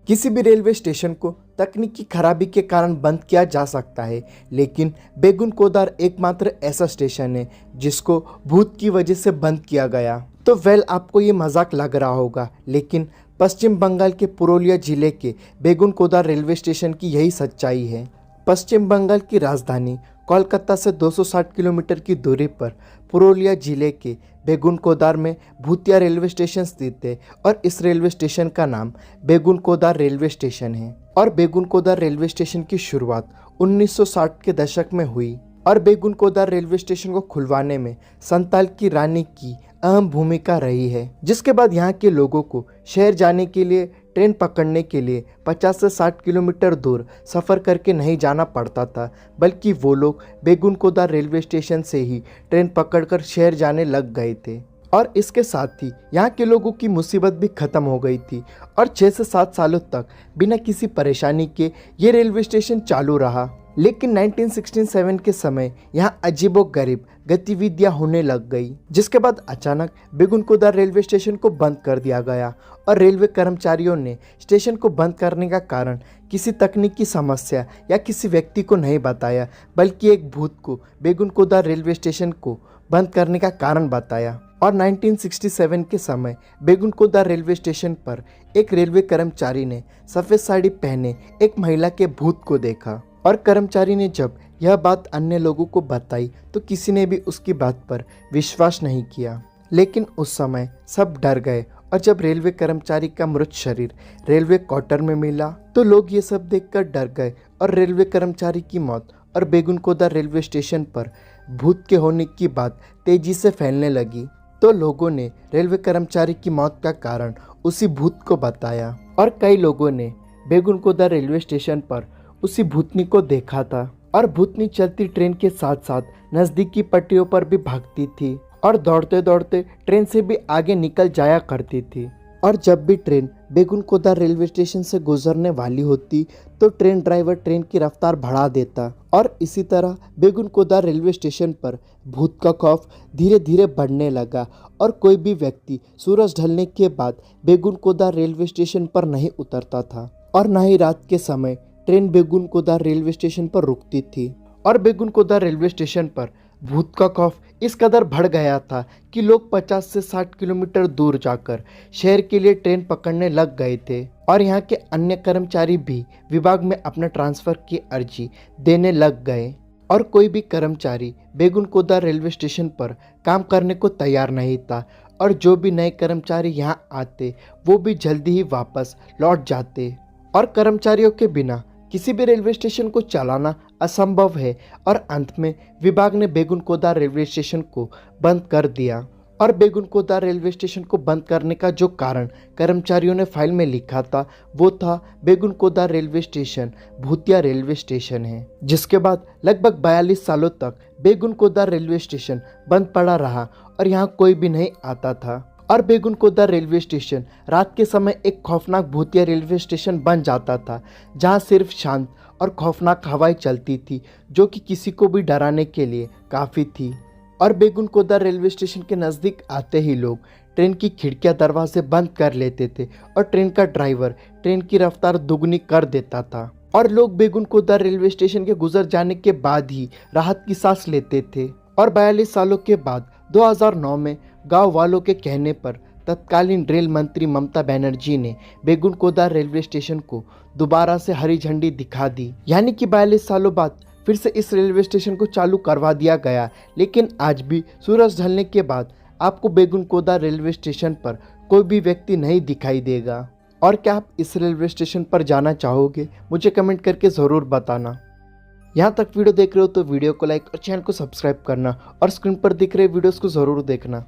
किसी भी railway station को तकनीकी खराबी के कारण बंद किया जा सकता है, लेकिन बेगुन कोदार एकमात्र ऐसा स्टेशन है जिसको भूत की वजह से बंद किया गया। तो आपको ये मजाक लग रहा होगा, लेकिन पश्चिम बंगाल के पुरुलिया जिले के बेगुन कोदार रेलवे स्टेशन की यही सच्चाई है। पश्चिम बंगाल की राजधानी कोलकाता से 260 किलोमीटर की दूरी पर पुरुलिया जिले के बेगुन कोदार में भूतिया रेलवे स्टेशन स्थित है और इस रेलवे स्टेशन का नाम बेगुन कोदार रेलवे स्टेशन है। और बेगुन कोदार रेलवे स्टेशन की शुरुआत 1960 के दशक में हुई और बेगुन कोदार रेलवे स्टेशन को खुलवाने में संताल की रानी की अहम भूमिका रही है, जिसके बाद यहाँ के लोगों को शहर जाने के लिए ट्रेन पकड़ने के लिए 50 से 60 किलोमीटर दूर सफ़र करके नहीं जाना पड़ता था, बल्कि वो लोग बेगुन कोदार रेलवे स्टेशन से ही ट्रेन पकड़कर शहर जाने लग गए थे। और इसके साथ ही यहाँ के लोगों की मुसीबत भी ख़त्म हो गई थी और 6 से 7 सालों तक बिना किसी परेशानी के ये रेलवे स्टेशन चालू रहा। लेकिन 1967 के समय यहाँ अजीबोगरीब गतिविधियाँ होने लग गई, जिसके बाद अचानक बेगुन कोदार रेलवे स्टेशन को बंद कर दिया गया और रेलवे कर्मचारियों ने स्टेशन को बंद करने का कारण किसी तकनीकी समस्या या किसी व्यक्ति को नहीं बताया, बल्कि एक भूत को बेगुन कोदार रेलवे स्टेशन को बंद करने का कारण बताया। और 1967 के समय बेगुन कोदार रेलवे स्टेशन पर एक रेलवे कर्मचारी ने सफ़ेद साड़ी पहने एक महिला के भूत को देखा और कर्मचारी ने जब यह बात अन्य लोगों को बताई तो किसी ने भी उसकी बात पर विश्वास नहीं किया। लेकिन उस समय सब डर गए और जब रेलवे कर्मचारी का मृत शरीर रेलवे क्वार्टर में मिला तो लोग ये सब देखकर डर गए और रेलवे कर्मचारी की मौत और बेगुन कोदार रेलवे स्टेशन पर भूत के होने की बात तेजी से फैलने लगी। तो लोगों ने रेलवे कर्मचारी की मौत का कारण उसी भूत को बताया और कई लोगों ने बेगुन कोदार रेलवे स्टेशन पर उसी भूतनी को देखा था। और भूतनी चलती ट्रेन के साथ साथ नज़दीकी पटरियों पर भी भागती थी और दौड़ते दौड़ते ट्रेन से भी आगे निकल जाया करती थी। और जब भी ट्रेन बेगुन कोदार रेलवे स्टेशन से गुजरने वाली होती तो ट्रेन ड्राइवर ट्रेन की रफ्तार बढ़ा देता और इसी तरह बेगुन कोदार रेलवे स्टेशन पर भूत का खौफ धीरे धीरे बढ़ने लगा और कोई भी व्यक्ति सूरज ढलने के बाद बेगुन कोदार रेलवे स्टेशन पर नहीं उतरता था और न ही रात के समय ट्रेन बेगुन कोदार रेलवे स्टेशन पर रुकती थी। और बेगुन कोदार रेलवे स्टेशन पर भूत का खौफ इस कदर बढ़ गया था कि लोग 50 से 60 किलोमीटर दूर जाकर शहर के लिए ट्रेन पकड़ने लग गए थे और यहाँ के अन्य कर्मचारी भी विभाग में अपना ट्रांसफ़र की अर्जी देने लग गए और कोई भी कर्मचारी बेगुन कोदार रेलवे स्टेशन पर काम करने को तैयार नहीं था और जो भी नए कर्मचारी यहाँ आते वो भी जल्दी ही वापस लौट जाते और कर्मचारियों के बिना किसी भी रेलवे स्टेशन को चलाना असंभव है। और अंत में विभाग ने बेगुन कोदार रेलवे स्टेशन को बंद कर दिया। और बेगुन कोदार रेलवे स्टेशन को बंद करने का जो कारण कर्मचारियों ने फाइल में लिखा था वो था बेगुन कोदार रेलवे स्टेशन भूतिया रेलवे स्टेशन है, जिसके बाद लगभग 42 सालों तक बेगुन कोदार रेलवे स्टेशन बंद पड़ा रहा और यहाँ कोई भी नहीं आता था। और बेगुन कोदार रेलवे स्टेशन रात के समय एक खौफनाक भूतिया रेलवे स्टेशन बन जाता था, जहां सिर्फ शांत और खौफनाक हवाएं चलती थी जो कि किसी को भी डराने के लिए काफ़ी थी। और बेगुन कोदार रेलवे स्टेशन के नज़दीक आते ही लोग ट्रेन की खिड़कियां दरवाजे बंद कर लेते थे और ट्रेन का ड्राइवर ट्रेन की रफ्तार दुगनी कर देता था और लोग बेगुन कोदार रेलवे स्टेशन के गुजर जाने के बाद ही राहत की सांस लेते थे। और 42 सालों के बाद 2009 में गांव वालों के कहने पर तत्कालीन रेल मंत्री ममता बनर्जी ने बेगुन कोदार रेलवे स्टेशन को दोबारा से हरी झंडी दिखा दी, यानी कि 42 सालों बाद फिर से इस रेलवे स्टेशन को चालू करवा दिया गया। लेकिन आज भी सूरज ढलने के बाद आपको बेगुन कोदार रेलवे स्टेशन पर कोई भी व्यक्ति नहीं दिखाई देगा। और क्या आप इस रेलवे स्टेशन पर जाना चाहोगे? मुझे कमेंट करके ज़रूर बताना। यहाँ तक वीडियो देख रहे हो तो वीडियो को लाइक और चैनल को सब्सक्राइब करना और स्क्रीन पर दिख रहे वीडियोस को ज़रूर देखना।